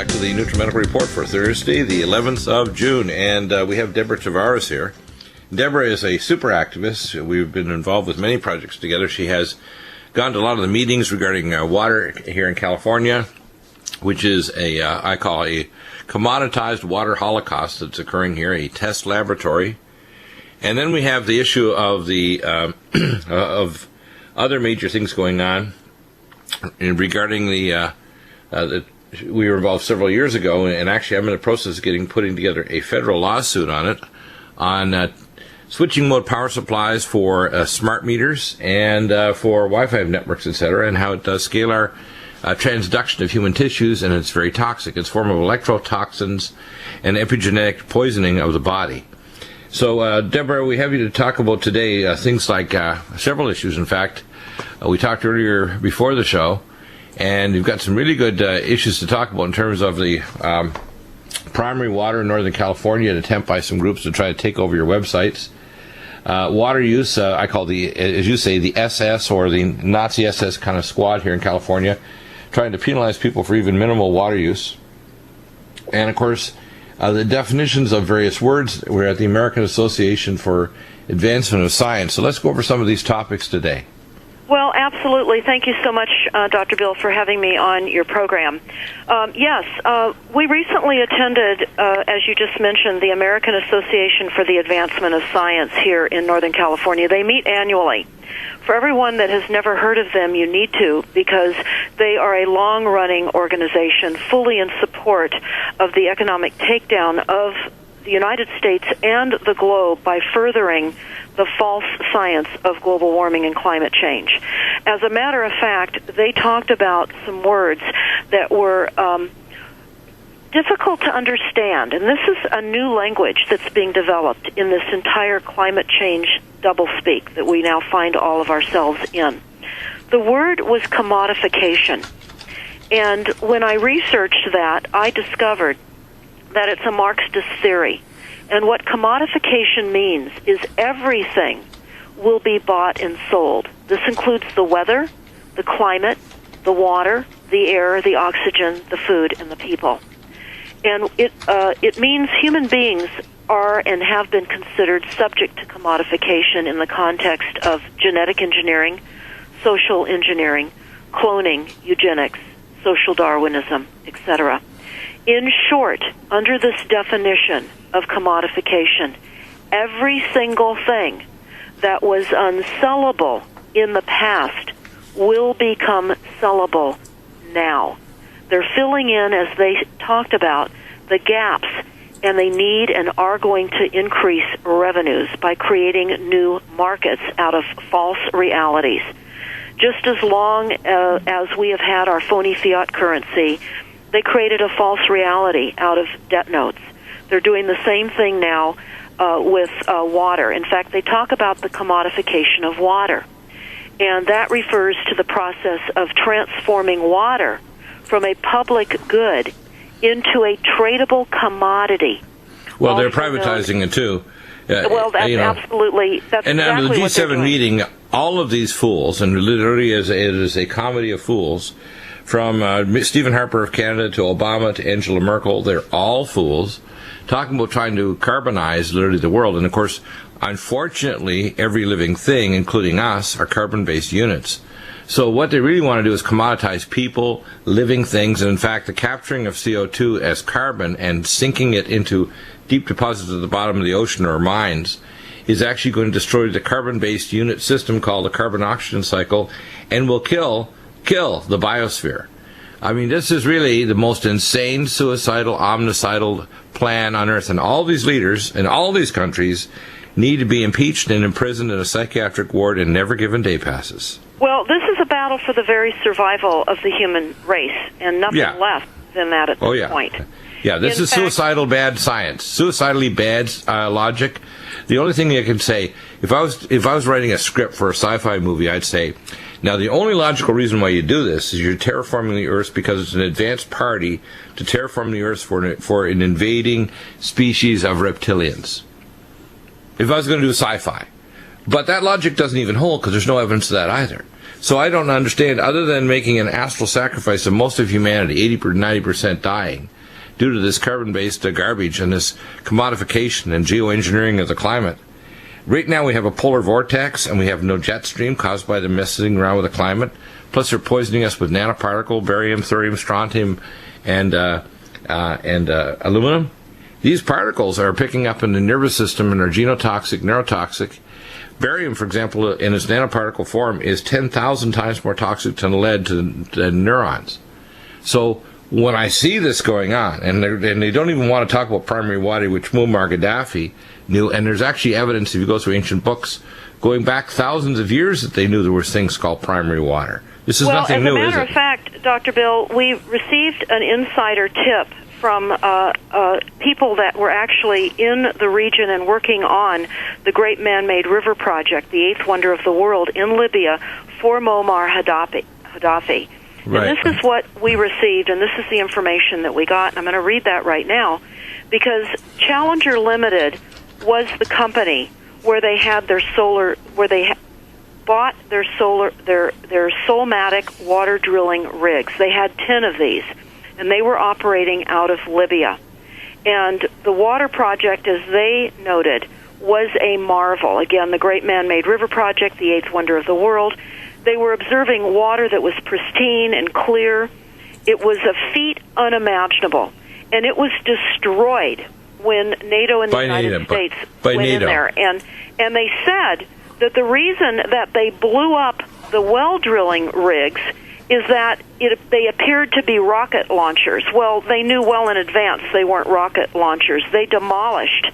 Back to the Nutrimedical Report for Thursday, the 11th of June, and we have Deborah Tavares here. Deborah is a super activist. We've been involved with many projects together. She has gone to a lot of the meetings regarding water here in California, which is I call a commoditized water holocaust that's occurring here, a test laboratory. And then we have the issue of the of other major things going on regarding the we were involved several years ago, and actually I'm in the process of putting together a federal lawsuit on it, on switching mode power supplies for smart meters and for Wi-Fi networks, etc., and how it does scale our transduction of human tissues, and it's very toxic. It's a form of electrotoxins and epigenetic poisoning of the body. So, Deborah, we have you to talk about today things like several issues. In fact, we talked earlier before the show, and you've got some really good issues to talk about in terms of the primary water in Northern California, an attempt by some groups to try to take over your websites. Water use, I call as you say, the SS or the Nazi SS kind of squad here in California, trying to penalize people for even minimal water use. And, of course, the definitions of various words. We're at the American Association for Advancement of Science. So let's go over some of these topics today. Well, absolutely. Thank you so much, Dr. Bill, for having me on your program. Yes, we recently attended, as you just mentioned, the American Association for the Advancement of Science here in Northern California. They meet annually. For everyone that has never heard of them, you need to, because they are a long-running organization fully in support of the economic takedown of the United States and the globe by furthering the false science of global warming and climate change. As a matter of fact, they talked about some words that were difficult to understand, and this is a new language that's being developed in this entire climate change doublespeak that we now find all of ourselves in. The word was commodification, and when I researched that, I discovered that it's a Marxist theory. And what commodification means is everything will be bought and sold. This includes the weather, the climate, the water, the air, the oxygen, the food, and the people. And it means human beings are and have been considered subject to commodification in the context of genetic engineering, social engineering, cloning, eugenics, social Darwinism, etc. In short, under this definition of commodification, every single thing that was unsellable in the past will become sellable now. They're filling in, as they talked about, the gaps, and they need and are going to increase revenues by creating new markets out of false realities. Just as long as we have had our phony fiat currency, they created a false reality out of debt notes. They're doing the same thing now with water. In fact, they talk about the commodification of water, and that refers to the process of transforming water from a public good into a tradable commodity. Well, they're privatizing it too. Well, that's absolutely. That's and exactly under the what they're G7 doing. meeting, all of these fools, and literally it is a comedy of fools, from Stephen Harper of Canada to Obama to Angela Merkel, they're all fools, talking about trying to carbonize literally the world. And of course, unfortunately, every living thing, including us, are carbon-based units. So what they really want to do is commoditize people, living things, and in fact, the capturing of CO2 as carbon and sinking it into deep deposits at the bottom of the ocean or mines is actually going to destroy the carbon-based unit system called the carbon-oxygen cycle, and will kill the biosphere. I mean, this is really the most insane, suicidal, omnicidal plan on Earth, and all these leaders in all these countries need to be impeached and imprisoned in a psychiatric ward and never given day passes. Well, this is a battle for the very survival of the human race, and nothing less than that at this point. Yeah, this is suicidal bad science, suicidally bad logic. The only thing I can say, if I was writing a script for a sci-fi movie, I'd say, now the only logical reason why you do this is you're terraforming the Earth because it's an advanced party to terraform the Earth for an invading species of reptilians. If I was going to do sci-fi. But that logic doesn't even hold because there's no evidence of that either. So I don't understand, other than making an astral sacrifice of most of humanity, 80 or 90% dying, due to this carbon-based garbage and this commodification and geoengineering of the climate. Right now we have a polar vortex, and we have no jet stream caused by them messing around with the climate. Plus they're poisoning us with nanoparticle, barium, thorium, strontium, and aluminum. These particles are picking up in the nervous system and are genotoxic, neurotoxic. Barium, for example, in its nanoparticle form, is 10,000 times more toxic than lead to neurons. So when I see this going on, and they don't even want to talk about primary water, which Muammar Gaddafi knew, and there's actually evidence, if you go through ancient books, going back thousands of years, that they knew there were things called primary water. This is nothing new, is it? Well, as a matter of fact, Dr. Bill, we received an insider tip from people that were actually in the region and working on the Great Man-Made River Project, the eighth wonder of the world, in Libya for Muammar Gaddafi. Right. And this is what we received, and this is the information that we got, and I'm going to read that right now, because Challenger Limited was the company where they had their solar, where they bought their Solmatic water drilling rigs. They had 10 of these, and they were operating out of Libya. And the water project, as they noted, was a marvel. Again, the Great Man-Made River Project, the eighth wonder of the world. They were observing water that was pristine and clear. It was a feat unimaginable. And it was destroyed when NATO and the United States went in there. And they said that the reason that they blew up the well drilling rigs is that they appeared to be rocket launchers. Well, they knew well in advance they weren't rocket launchers. They demolished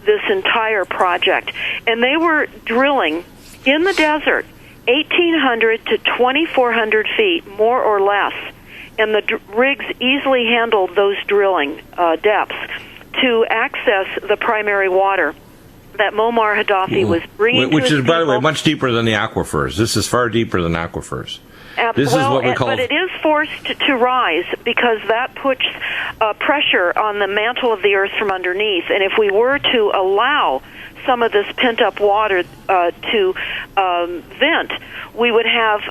this entire project. And they were drilling in the desert 1,800 to 2,400 feet, more or less. And the rigs easily handled those drilling depths to access the primary water that Muammar Gaddafi was bringing to his people. Which is, by the way, much deeper than the aquifers. This is far deeper than aquifers. This is what we call... But it is forced to rise because that puts pressure on the mantle of the earth from underneath. And if we were to allow some of this pent-up water to vent, we would have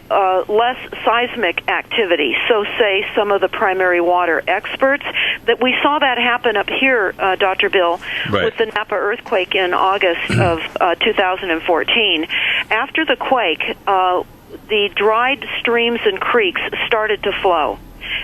less seismic activity. So say some of the primary water experts, that we saw that happen up here, Dr. Bill, right, with the Napa earthquake in August of 2014. After the quake, the dried streams and creeks started to flow,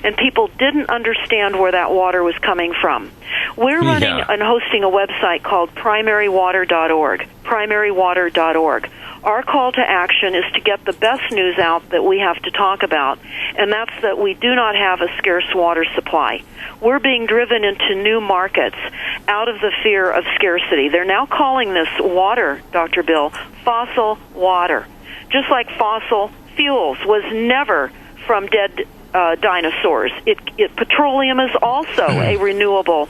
and people didn't understand where that water was coming from. We're running and hosting a website called primarywater.org, primarywater.org. Our call to action is to get the best news out that we have to talk about, and that's that we do not have a scarce water supply. We're being driven into new markets out of the fear of scarcity. They're now calling this water, Dr. Bill, fossil water. Just like fossil fuels was never from dead dinosaurs. Petroleum is also a renewable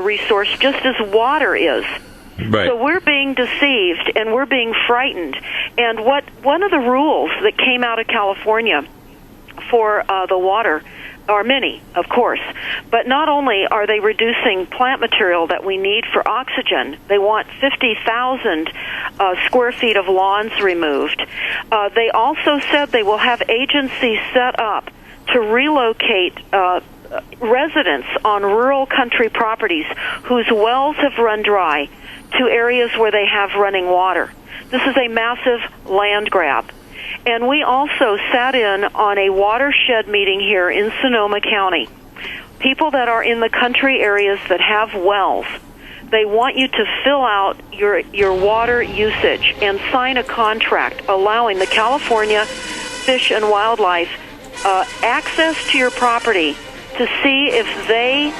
resource, just as water is. Right. So we're being deceived and we're being frightened. And one of the rules that came out of California for the water are many, of course, but not only are they reducing plant material that we need for oxygen, they want 50,000 square feet of lawns removed. They also said they will have agencies set up to relocate residents on rural country properties whose wells have run dry to areas where they have running water. This is a massive land grab. And we also sat in on a watershed meeting here in Sonoma County. People that are in the country areas that have wells, they want you to fill out your water usage and sign a contract allowing the California Fish and Wildlife access to your property to see if they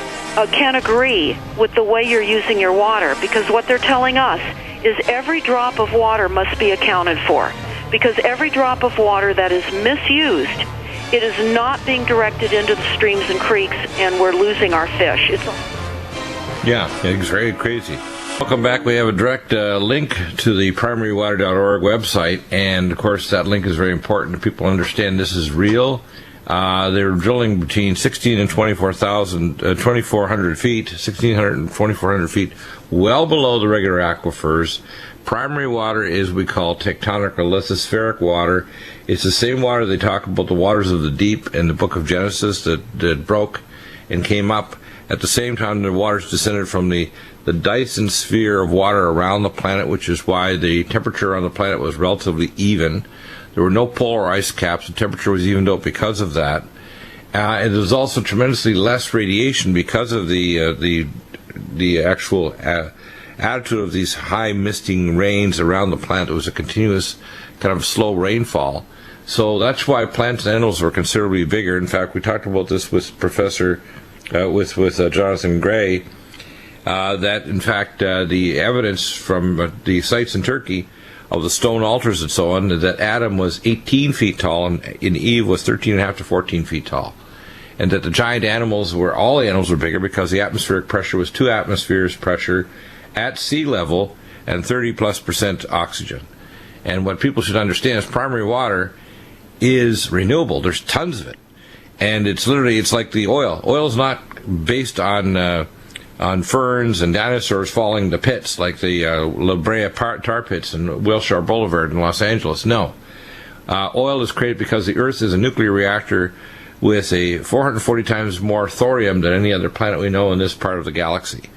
can agree with the way you're using your water. Because what they're telling us is every drop of water must be accounted for. Because every drop of water that is misused, it is not being directed into the streams and creeks, and we're losing our fish. Yeah, it's very crazy. Welcome back. We have a direct link to the primarywater.org website, and of course that link is very important to people understand this is real. They're drilling between 16 and 2,400 feet, 1,600 and 2,400 feet, well below the regular aquifers, primary water is we call tectonic or lithospheric water. It's the same water they talk about, the waters of the deep in the book of Genesis that broke and came up at the same time the waters descended from the Dyson sphere of water around the planet, which is why the temperature on the planet was relatively even. There were no polar ice caps. The temperature was evened out because of that. And there was also tremendously less radiation because of the actual attitude of these high misting rains around the planet. It was a continuous kind of slow rainfall. So that's why plants and animals were considerably bigger. In fact, we talked about this with Jonathan Gray, that in fact the evidence from the sites in Turkey of the stone altars and so on, that Adam was 18 feet tall and Eve was 13.5 to 14 feet tall. And that the giant animals all the animals were bigger because the atmospheric pressure was 2 atmospheres pressure at sea level and 30+% oxygen. And what people should understand is primary water is renewable. There's tons of it. And it's like the oil. Oil is not based on ferns and dinosaurs falling into pits like the La Brea tar pits and Wilshire Boulevard in Los Angeles. No. Oil is created because the Earth is a nuclear reactor with a 440 times more thorium than any other planet we know in this part of the galaxy.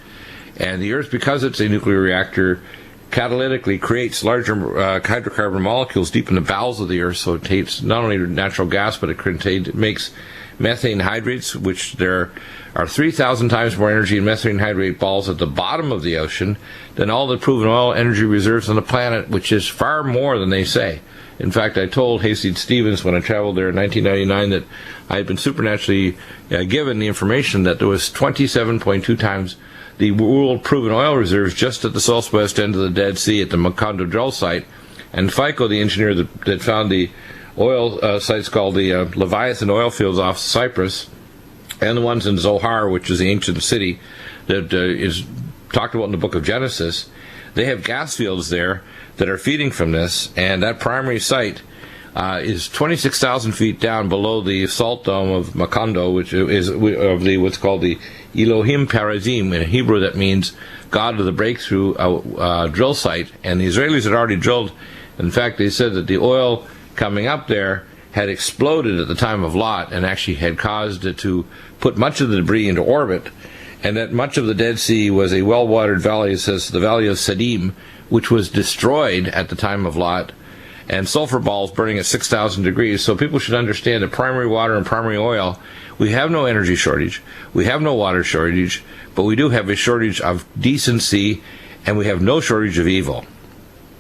And the Earth, because it's a nuclear reactor, catalytically creates larger hydrocarbon molecules deep in the bowels of the Earth, so it takes not only natural gas, but it makes methane hydrates, which there are 3,000 times more energy in methane hydrate balls at the bottom of the ocean than all the proven oil energy reserves on the planet, which is far more than they say. In fact, I told Hayseed Stevens when I traveled there in 1999 that I had been supernaturally given the information that there was 27.2 times the world proven oil reserves just at the southwest end of the Dead Sea at the Macondo drill site. And FICO, the engineer that found the oil sites called the Leviathan oil fields off Cyprus, and the ones in Zohar, which is the ancient city that is talked about in the book of Genesis, they have gas fields there that are feeding from this, and that primary site is 26,000 feet down below the salt dome of Macondo, which is of the what's called the Elohim Parazim. In Hebrew, that means God of the Breakthrough drill site. And the Israelis had already drilled. In fact, they said that the oil coming up there had exploded at the time of Lot and actually had caused it to put much of the debris into orbit, and that much of the Dead Sea was a well-watered valley, it says the Valley of Sadim, which was destroyed at the time of Lot, and sulfur balls burning at 6,000 degrees. So people should understand that primary water and primary oil, we have no energy shortage, we have no water shortage, but we do have a shortage of decency, and we have no shortage of evil.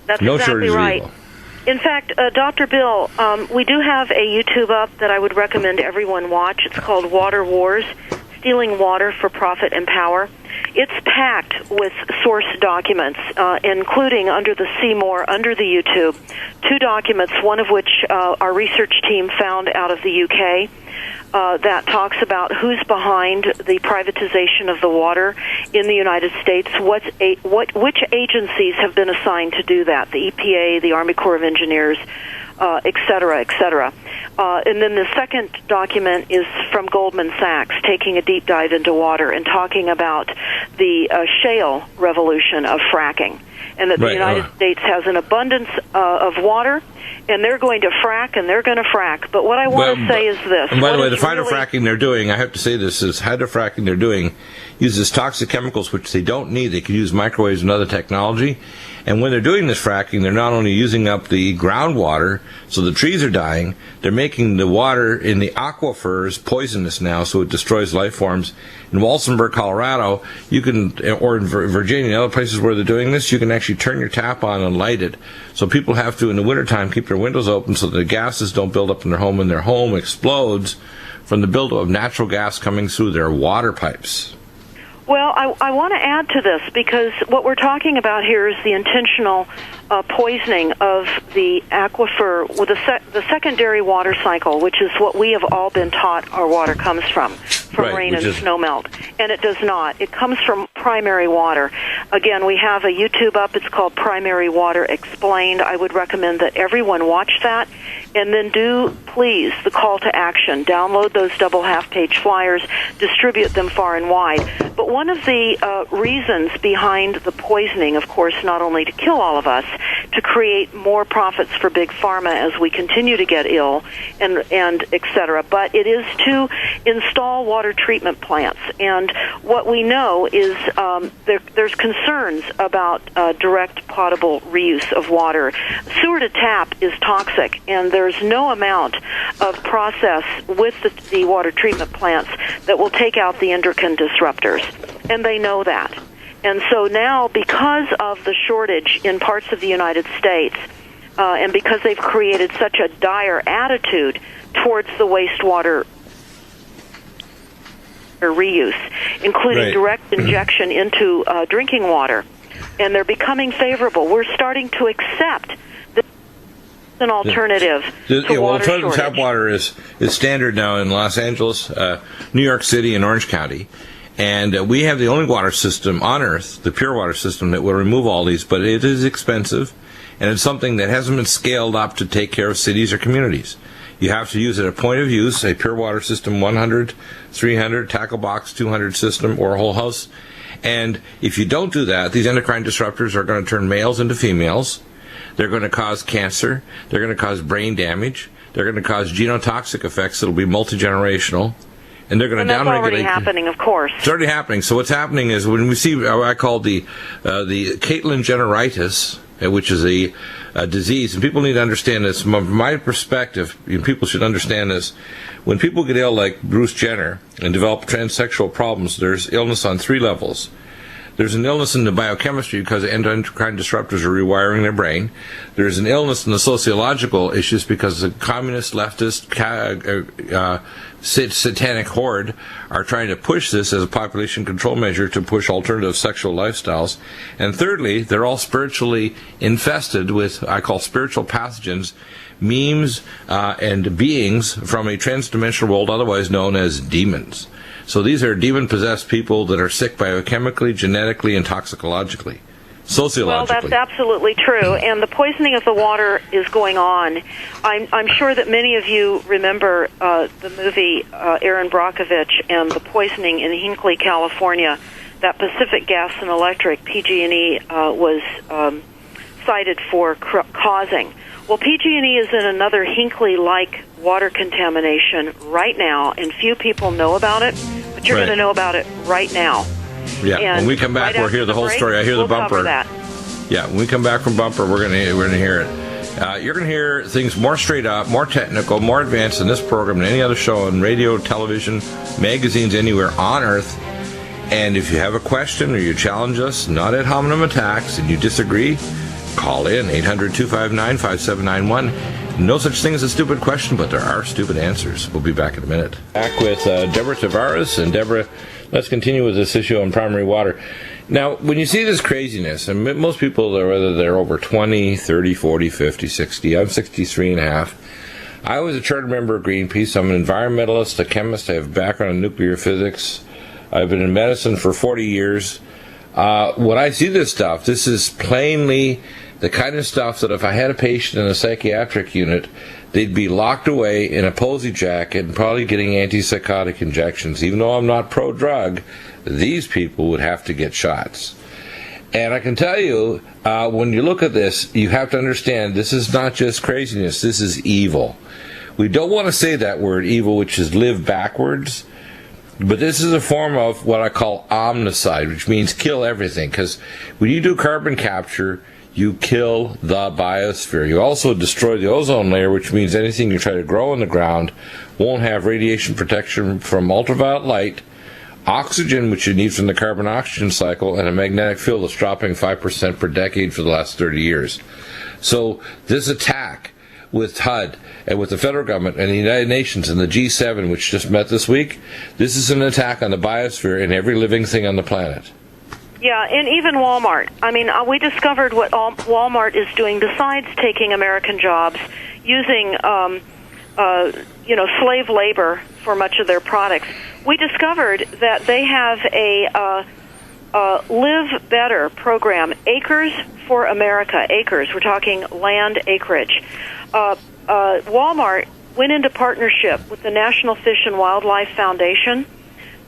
That's no exactly shortage right. of evil. In fact, Dr. Bill, we do have a YouTube up that I would recommend everyone watch. It's called Water Wars, Stealing Water for Profit and Power. It's packed with source documents, including under the Seymour, under the YouTube, 2 documents, one of which our research team found out of the UK, that talks about who's behind the privatization of the water in the United States, which agencies have been assigned to do that, the EPA, the Army Corps of Engineers, et cetera, et cetera. And then the second document is from Goldman Sachs, taking a deep dive into water and talking about the shale revolution of fracking, and that the United States has an abundance of water, and they're going to frack, and they're going to frack. But what I want to say is this. And by the way, the hydrofracking they're doing, I have to say this, is hydrofracking they're doing uses toxic chemicals which they don't need. They could use microwaves and other technology. And when they're doing this fracking, they're not only using up the groundwater, so the trees are dying, they're making the water in the aquifers poisonous now, so it destroys life forms. In Walsenburg, Colorado, you can, or in Virginia and other places where they're doing this, you can actually turn your tap on and light it. So people have to, in the wintertime, keep their windows open so the gases don't build up in their home, and their home explodes from the buildup of natural gas coming through their water pipes. Well, I want to add to this, because what we're talking about here is the intentional poisoning of the aquifer with the secondary water cycle, which is what we have all been taught our water comes from rain and snowmelt. And it does not. It comes from primary water. Again, we have a YouTube up. It's called Primary Water Explained. I would recommend that everyone watch that. And then do, please, the call to action. Download those double half-page flyers. Distribute them far and wide. But one of the reasons behind the poisoning, of course, not only to kill all of us, to create more profits for Big Pharma as we continue to get ill, and et cetera, but it is to install water treatment plants. And what we know is there's concerns about direct potable reuse of water. Sewer to tap is toxic, and there's no amount of process with the water treatment plants that will take out the endocrine disruptors, and they know that. And so now, because of the shortage in parts of the United States, and because they've created such a dire attitude towards the wastewater reuse, including direct injection into drinking water, and they're becoming favorable. We're starting to accept an alternative to water shortage. Tap water is standard now in Los Angeles, New York City, and Orange County. And we have the only water system on Earth, the pure water system, that will remove all these, but it is expensive, and it's something that hasn't been scaled up to take care of cities or communities. You have to use it at point of use, a pure water system 100, 300, tackle box 200 system, or a whole house. And if you don't do that, these endocrine disruptors are going to turn males into females. They're going to cause cancer. They're going to cause brain damage. They're going to cause genotoxic effects that will be multi-generational. And they're going to downregulate. That's already happening, of course. It's already happening. So what's happening is when we see what I call the Caitlin-generitis, which is a disease, and people need to understand this. From my perspective, people should understand this. When people get ill like Bruce Jenner and develop transsexual problems, there's illness on 3 levels. There's an illness in the biochemistry because endocrine disruptors are rewiring their brain. There's an illness in the sociological issues because the communist, leftist, satanic horde are trying to push this as a population control measure to push alternative sexual lifestyles. And thirdly, they're all spiritually infested with, I call spiritual pathogens, memes, and beings from a transdimensional world otherwise known as demons. So these are demon-possessed people that are sick biochemically, genetically, and toxicologically, sociologically. Well, that's absolutely true, and the poisoning of the water is going on. I'm sure that many of you remember the movie Aaron Brockovich and the poisoning in Hinckley, California, that Pacific Gas and Electric, PG&E, was cited for causing. Well, PG&E is in another Hinckley-like water contamination right now, and few people know about it, but you're going to know about it right now. Yeah, and when we come back, we'll hear the whole story. I hear the bumper. Yeah, when we come back from bumper, we're going to hear it. You're going to hear things more straight up, more technical, more advanced in this program than any other show on radio, television, magazines, anywhere on Earth. And if you have a question or you challenge us, not ad hominem attacks, and you disagree, call in, 800-259-5791. No such thing as a stupid question, but there are stupid answers. We'll be back in a minute. Back with Deborah Tavares. And Deborah, let's continue with this issue on primary water. Now, when you see this craziness, and most people, whether they're over 20, 30, 40, 50, 60, I'm 63 and a half. I was a charter member of Greenpeace. I'm an environmentalist, a chemist. I have a background in nuclear physics. I've been in medicine for 40 years. When I see this stuff, this is plainly the kind of stuff that if I had a patient in a psychiatric unit, they'd be locked away in a posy jacket and probably getting antipsychotic injections. Even though I'm not pro-drug, these people would have to get shots. And I can tell you, when you look at this, you have to understand this is not just craziness, this is evil. We don't want to say that word, evil, which is live backwards. But this is a form of what I call omnicide, which means kill everything. Because when you do carbon capture, you kill the biosphere. You also destroy the ozone layer, which means anything you try to grow in the ground won't have radiation protection from ultraviolet light, oxygen, which you need from the carbon-oxygen cycle, and a magnetic field that's dropping 5% per decade for the last 30 years. So this attack with HUD and with the federal government and the United Nations and the G7, which just met this week, this is an attack on the biosphere and every living thing on the planet. Yeah, and even Walmart. I mean, we discovered what Walmart is doing besides taking American jobs, using, slave labor for much of their products. We discovered that they have Live Better program, Acres for America, acres, we're talking land acreage. Walmart went into partnership with the National Fish and Wildlife Foundation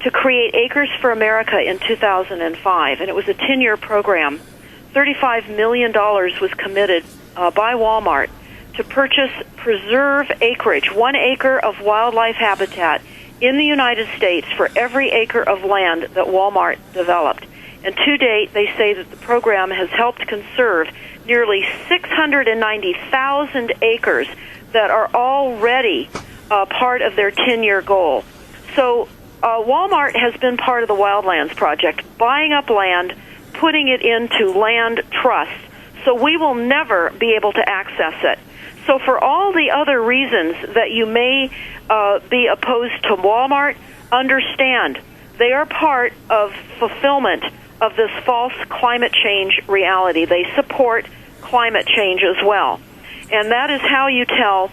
to create Acres for America in 2005, and it was a 10-year program. $35 million was committed by Walmart to purchase preserve acreage, 1 acre of wildlife habitat in the United States for every acre of land that Walmart developed. And to date, they say that the program has helped conserve nearly 690,000 acres that are already part of their 10-year goal. So Walmart has been part of the Wildlands Project, buying up land, putting it into land trusts, so we will never be able to access it. So for all the other reasons that you may be opposed to Walmart, understand they are part of fulfillment of this false climate change reality. They support climate change as well. And that is how you tell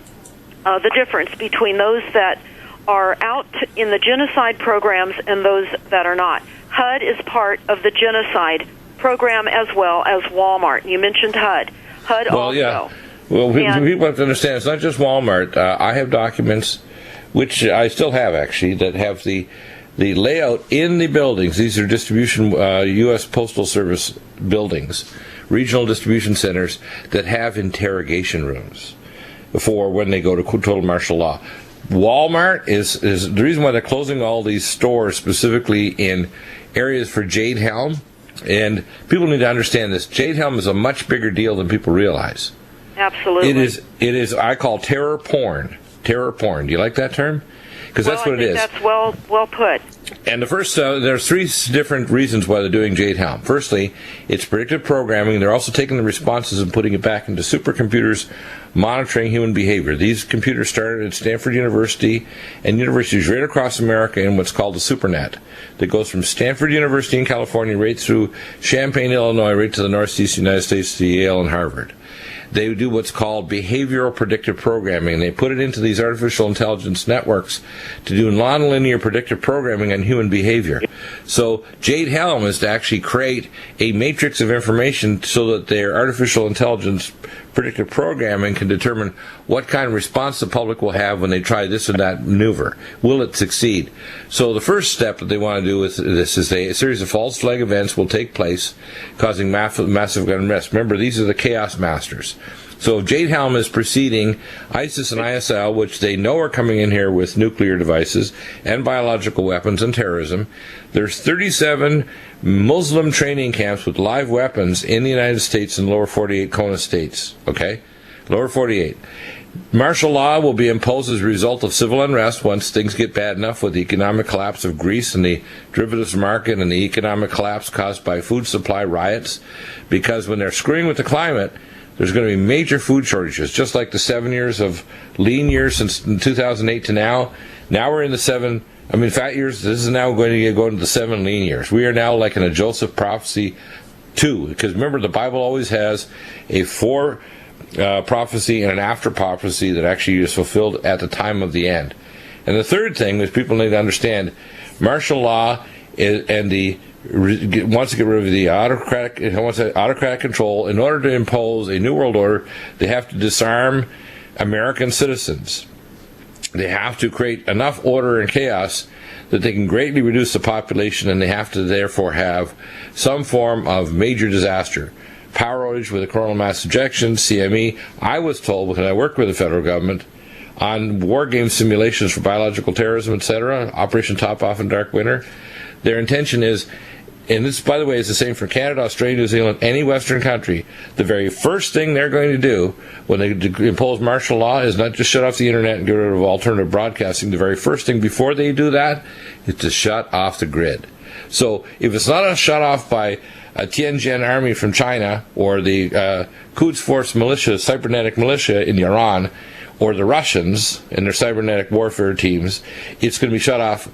the difference between those that are out in the genocide programs and those that are not. HUD is part of the genocide program as well as Walmart. You mentioned HUD. HUD also. Yeah. Well, people have to understand it's not just Walmart. I have documents, which I still have actually, that have the layout in the buildings. These are distribution, U.S. Postal Service buildings, regional distribution centers that have interrogation rooms for when they go to total martial law. Walmart is the reason why they're closing all these stores specifically in areas for Jade Helm. And people need to understand this. Jade Helm is a much bigger deal than people realize. Absolutely. It is. I call terror porn. Terror porn. Do you like that term? Because that's what it is. That's well put. And the first, there's 3 different reasons why they're doing Jade Helm. Firstly, it's predictive programming. They're also taking the responses and putting it back into supercomputers monitoring human behavior. These computers started at Stanford University and universities right across America in what's called the SuperNet that goes from Stanford University in California right through Champaign, Illinois, right to the Northeast United States to Yale and Harvard. They do what's called behavioral predictive programming. They put it into these artificial intelligence networks to do nonlinear predictive programming on human behavior. So Jade Helm is to actually create a matrix of information so that their artificial intelligence predictive programming can determine what kind of response the public will have when they try this and that maneuver. Will it succeed? So the first step that they want to do with this is a series of false flag events will take place, causing massive unrest. Remember, these are the chaos masters. So if Jade Helm is preceding ISIS and ISIL, which they know are coming in here with nuclear devices and biological weapons and terrorism, there's 37 Muslim training camps with live weapons in the United States and lower 48 CONA states. Okay? Lower 48. Martial law will be imposed as a result of civil unrest once things get bad enough with the economic collapse of Greece and the derivatives market and the economic collapse caused by food supply riots. Because when they're screwing with the climate, there's going to be major food shortages, just like the 7 years of lean years since 2008 to now. Now we're in the fat years. This is now going to go into the 7 lean years. We are now like in a Joseph prophecy 2, because remember the Bible always has a fore prophecy and an after prophecy that actually is fulfilled at the time of the end. And the third thing is people need to understand martial law and wants to get rid of the autocratic control. In order to impose a new world order, they have to disarm American citizens. They have to create enough order and chaos that they can greatly reduce the population, and they have to therefore have some form of major disaster. Power outage with a coronal mass ejection, CME. I was told, because I worked with the federal government, on war game simulations for biological terrorism, etc., Operation Top Off and Dark Winter, their intention is, and this, by the way, is the same for Canada, Australia, New Zealand, any Western country, the very first thing they're going to do when they impose martial law is not just shut off the internet and get rid of alternative broadcasting. The very first thing before they do that is to shut off the grid. So if it's not a shut off by a Tianjin army from China or the Quds Force militia, cybernetic militia in Iran, or the Russians and their cybernetic warfare teams, it's going to be shut off.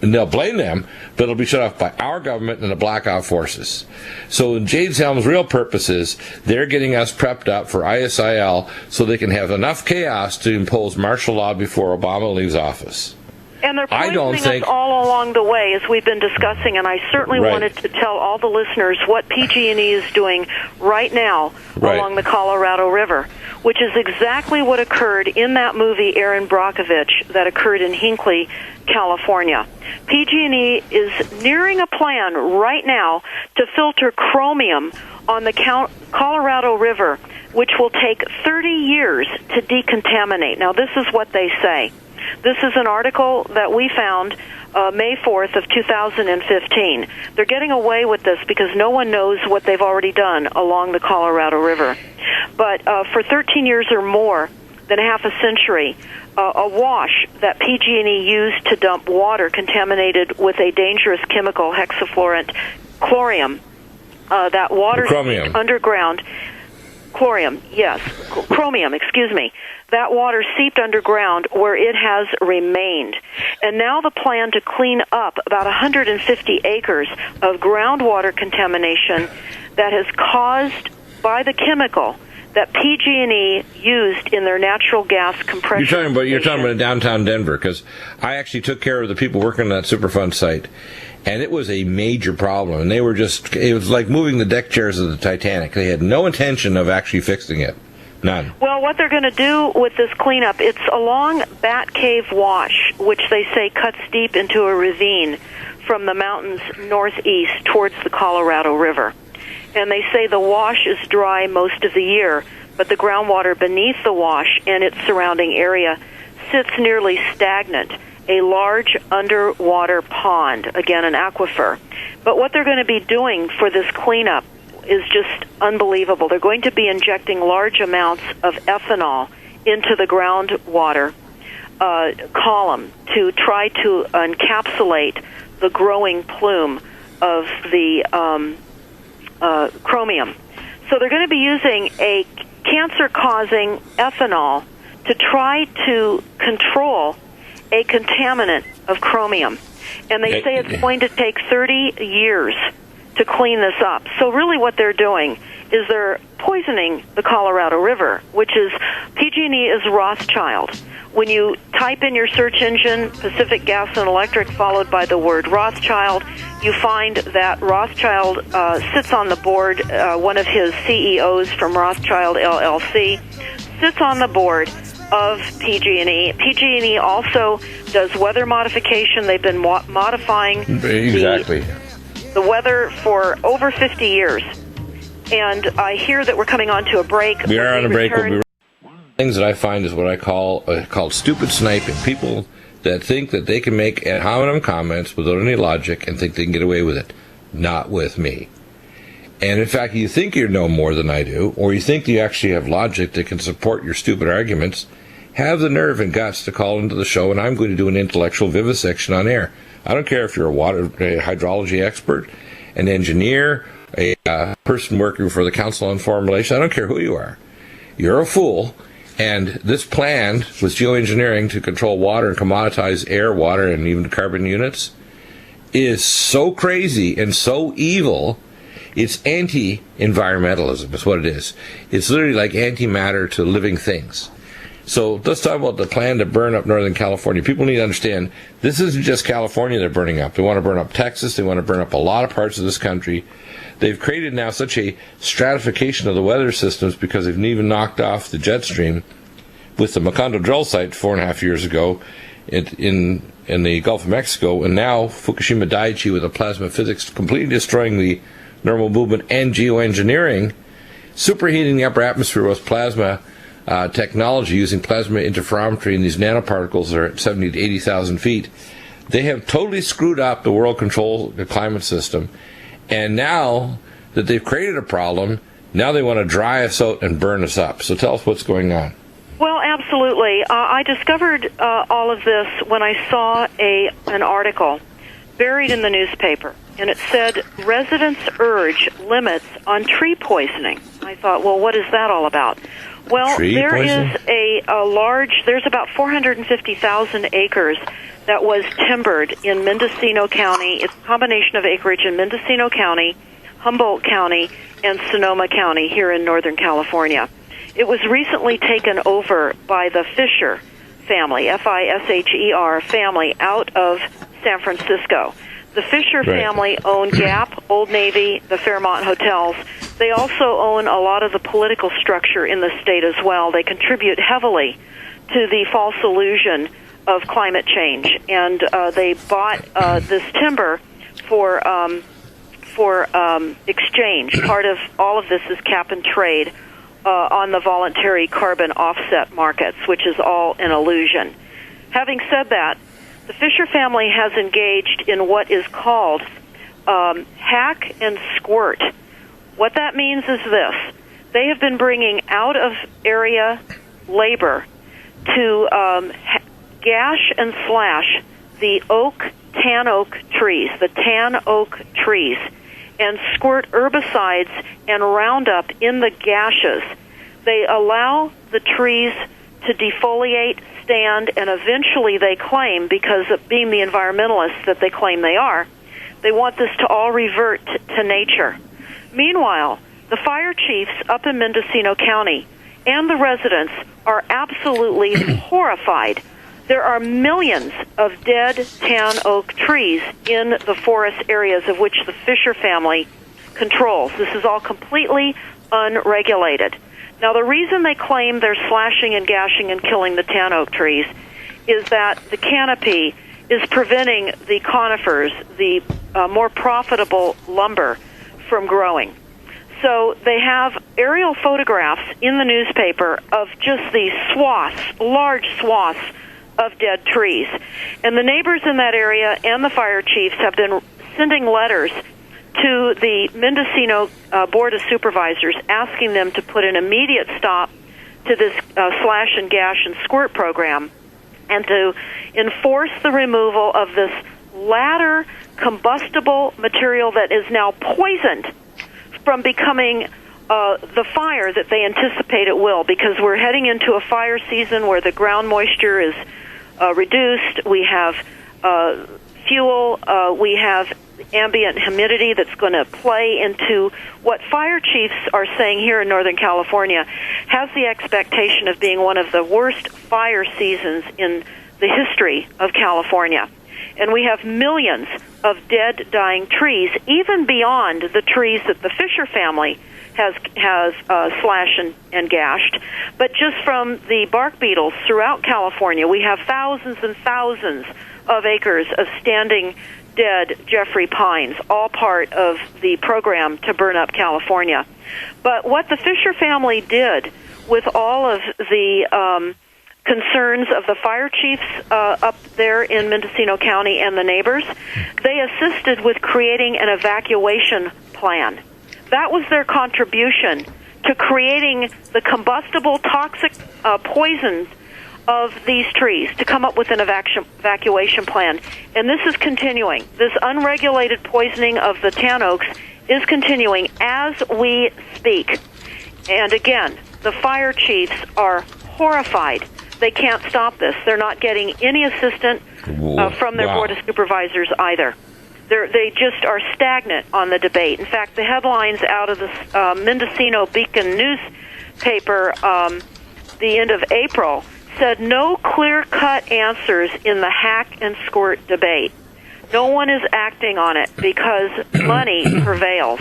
And they'll blame them, but it'll be shut off by our government and the blackout forces. So Jade Helm's real purpose is they're getting us prepped up for ISIL so they can have enough chaos to impose martial law before Obama leaves office. And they're I don't poisoning think us all along the way, as we've been discussing, and I certainly Right. wanted to tell all the listeners what PG&E is doing right now Right. along the Colorado River, which is exactly what occurred in that movie, Erin Brockovich, that occurred in Hinckley, California. PG&E is nearing a plan right now to filter chromium on the Colorado River, which will take 30 years to decontaminate. Now, this is what they say. This is an article that we found May 4th of 2015. They're getting away with this because no one knows what they've already done along the Colorado River. But for 13 years or more than half a century, a wash that PG&E used to dump water contaminated with a dangerous chemical, hexafluorant chlorium, that water Chromium. underground. Chromium, excuse me. That water seeped underground where it has remained. And now the plan to clean up about 150 acres of groundwater contamination that is caused by the chemical that PG&E used in their natural gas compression. You're talking about downtown Denver, because I actually took care of the people working on that Superfund site, and it was a major problem. And it was like moving the deck chairs of the Titanic. They had no intention of actually fixing it. None. Well, what they're going to do with this cleanup, it's along Bat Cave Wash, which they say cuts deep into a ravine from the mountains northeast towards the Colorado River. And they say the wash is dry most of the year, but the groundwater beneath the wash and its surrounding area sits nearly stagnant, a large underwater pond, again an aquifer. But what they're going to be doing for this cleanup is just unbelievable. They're going to be injecting large amounts of ethanol into the groundwater column to try to encapsulate the growing plume of the chromium. So they're going to be using a cancer-causing ethanol to try to control a contaminant of chromium. And they say it's going to take 30 years to clean this up. So really what they're doing is they're poisoning the Colorado River, which is, PG&E is Rothschild. When you type in your search engine, Pacific Gas and Electric, followed by the word Rothschild, you find that Rothschild sits on the board, one of his CEOs from Rothschild LLC, sits on the board of PG&E. PG&E also does weather modification. They've been modifying the weather for over 50 years. And I hear that we're coming on to a break. We are on a break. One of the things that I find is what I call stupid sniping. People that think that they can make ad hominem comments without any logic and think they can get away with it. Not with me. And in fact, you think you know more than I do, or you think you actually have logic that can support your stupid arguments, have the nerve and guts to call into the show, and I'm going to do an intellectual vivisection on air. I don't care if you're a hydrology expert, an engineer, a person working for the Council on Foreign Relations. I don't care who you are. You're a fool. And this plan with geoengineering to control water and commoditize air, water, and even carbon units is so crazy and so evil. It's anti-environmentalism is what it is. It's literally like antimatter to living things. So let's talk about the plan to burn up Northern California. People need to understand this isn't just California they're burning up. They want to burn up Texas. They want to burn up a lot of parts of this country. They've created now such a stratification of the weather systems because they've even knocked off the jet stream with the Macondo drill site 4.5 years ago in the Gulf of Mexico, and now Fukushima Daiichi with the plasma physics completely destroying the normal movement and geoengineering, superheating the upper atmosphere with plasma technology using plasma interferometry, and these nanoparticles are at 70 to 80,000 feet. They have totally screwed up the world control the climate system, and now that they've created a problem, now they want to dry us out and burn us up. So tell us what's going on. Well, absolutely. I discovered all of this when I saw an article buried in the newspaper, and it said, residents urge limits on tree poisoning. I thought, well, what is that all about? Well, there is there's about 450,000 acres that was timbered in Mendocino County. It's a combination of acreage in Mendocino County, Humboldt County, and Sonoma County here in Northern California. It was recently taken over by the Fisher family, Fisher family, out of San Francisco. The Fisher family own Gap, Old Navy, the Fairmont hotels. They also own a lot of the political structure in the state as well. They contribute heavily to the false illusion of climate change, and they bought this timber for exchange. Part of all of this is cap and trade on the voluntary carbon offset markets, which is all an illusion. Having said that, the Fisher family has engaged in what is called hack and squirt. What that means is this. They have been bringing out-of-area labor to gash and slash the tan oak trees, and squirt herbicides and Roundup in the gashes. They allow the trees to defoliate, stand, and eventually they claim, because of being the environmentalists that they claim they are, they want this to all revert to nature. Meanwhile, the fire chiefs up in Mendocino County and the residents are absolutely horrified. There are millions of dead tan oak trees in the forest areas of which the Fisher family controls. This is all completely unregulated. Now, the reason they claim they're slashing and gashing and killing the tan oak trees is that the canopy is preventing the conifers, the more profitable lumber, from growing. So they have aerial photographs in the newspaper of just these swaths, large swaths of dead trees. And the neighbors in that area and the fire chiefs have been sending letters to the Mendocino Board of Supervisors asking them to put an immediate stop to this slash and gash and squirt program and to enforce the removal of this latter combustible material that is now poisoned from becoming the fire that they anticipate it will, because we're heading into a fire season where the ground moisture is reduced. We have fuel. We have ambient humidity that's going to play into what fire chiefs are saying here in Northern California has the expectation of being one of the worst fire seasons in the history of California. And we have millions of dead, dying trees, even beyond the trees that the Fisher family has slashed and gashed. But just from the bark beetles throughout California, we have thousands and thousands of acres of standing dead Jeffrey pines, all part of the program to burn up California. But what the Fisher family did with all of the concerns of the fire chiefs up there in Mendocino County and the neighbors, they assisted with creating an evacuation plan. That was their contribution to creating the combustible toxic poison of these trees, to come up with an evacuation plan. And this is continuing. This unregulated poisoning of the tan oaks is continuing as we speak. And again, the fire chiefs are horrified. They can't stop this. They're not getting any assistance from their Board of Supervisors either. They just are stagnant on the debate. In fact, the headlines out of the Mendocino Beacon newspaper the end of April said no clear-cut answers in the hack and squirt debate. No one is acting on it because money prevails.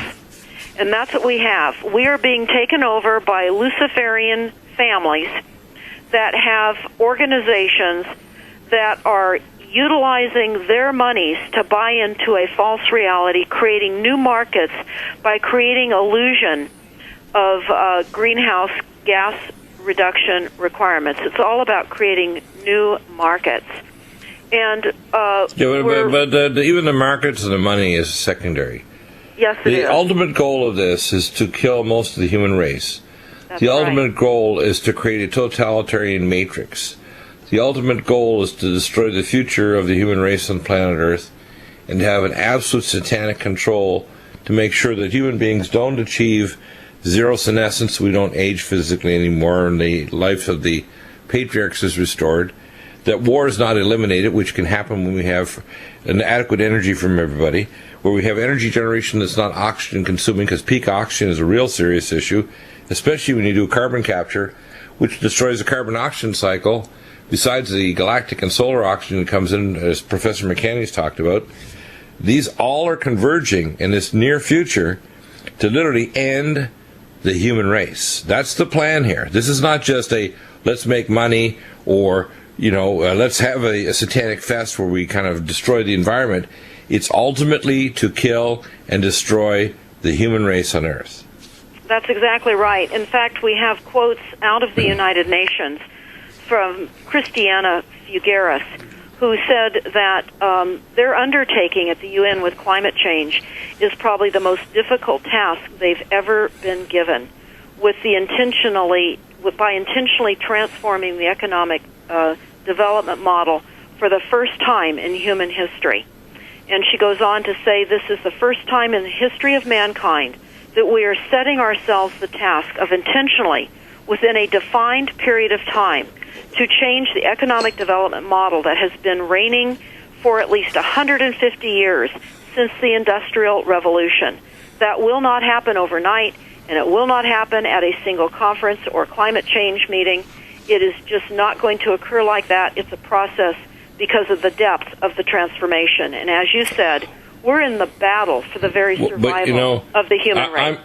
And that's what we have. We are being taken over by Luciferian families that have organizations that are utilizing their monies to buy into a false reality, creating new markets by creating illusion of greenhouse gas reduction requirements. It's all about creating new markets. And but even the markets and the money is secondary. Yes, it is. The ultimate goal of this is to kill most of the human race. That's the right. ultimate goal is to create a totalitarian matrix. The ultimate goal is to destroy the future of the human race on planet Earth and to have an absolute satanic control to make sure that human beings don't achieve zero senescence, we don't age physically anymore, and the life of the patriarchs is restored, that war is not eliminated, which can happen when we have an adequate energy from everybody, where we have energy generation that's not oxygen consuming, because peak oxygen is a real serious issue, especially when you do carbon capture, which destroys the carbon-oxygen cycle, besides the galactic and solar oxygen that comes in, as Professor McCanney's talked about, these all are converging in this near future to literally end the human race. That's the plan here. This is not just a let's make money or, let's have a satanic fest where we kind of destroy the environment. It's ultimately to kill and destroy the human race on Earth. That's exactly right. In fact, we have quotes out of the United Nations from Christiana Figueres, who said that their undertaking at the UN with climate change is probably the most difficult task they've ever been given, by intentionally transforming the economic development model for the first time in human history. And she goes on to say this is the first time in the history of mankind that we are setting ourselves the task of intentionally, within a defined period of time, to change the economic development model that has been reigning for at least 150 years since the Industrial Revolution. That will not happen overnight, and it will not happen at a single conference or climate change meeting. It is just not going to occur like that. It's a process because of the depth of the transformation. And as you said, we're in the battle for the very survival of the human race.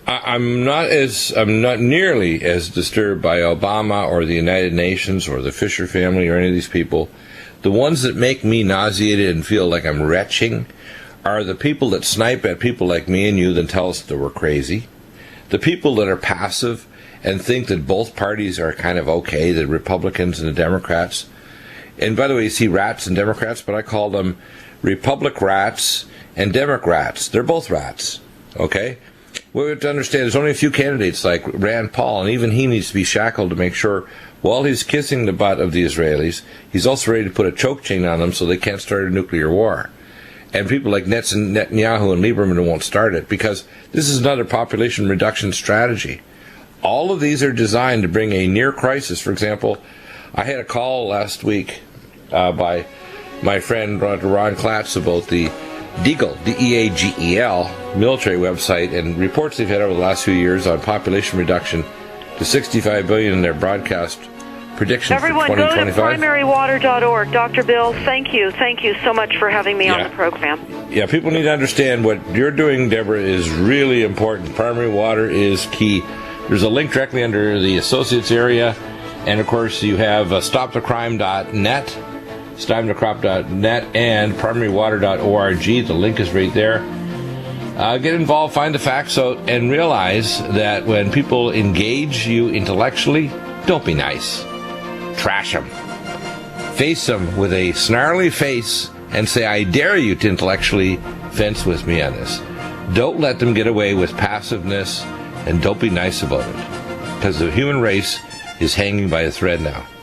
I'm not nearly as disturbed by Obama or the United Nations or the Fisher family or any of these people. The ones that make me nauseated and feel like I'm retching are the people that snipe at people like me and you and tell us that we're crazy. The people that are passive and think that both parties are kind of okay, the Republicans and the Democrats. And by the way, you see rats and Democrats, but I call them Republic rats and Democrats. They're both rats, okay? We have to understand there's only a few candidates like Rand Paul, and even he needs to be shackled to make sure while he's kissing the butt of the Israelis, he's also ready to put a choke chain on them so they can't start a nuclear war. And people like Netanyahu and Lieberman won't start it because this is another population reduction strategy. All of these are designed to bring a near crisis. For example, I had a call last week by my friend Ron Klatz about the Deagel, D-E-A-G-E-L, military website, and reports they've had over the last few years on population reduction to 65 billion in their broadcast predictions for 2025. Everyone, go to primarywater.org. Dr. Bill, thank you so much for having me on the program. Yeah, people need to understand what you're doing, Deborah, is really important. Primary water is key. There's a link directly under the Associates area, and of course you have stopthecrime.net, stopthecrop.net, and primarywater.org. The link is right there. Get involved, find the facts out, and realize that when people engage you intellectually, don't be nice. Trash them. Face them with a snarly face and say, I dare you to intellectually fence with me on this. Don't let them get away with passiveness, and don't be nice about it. Because the human race is hanging by a thread now.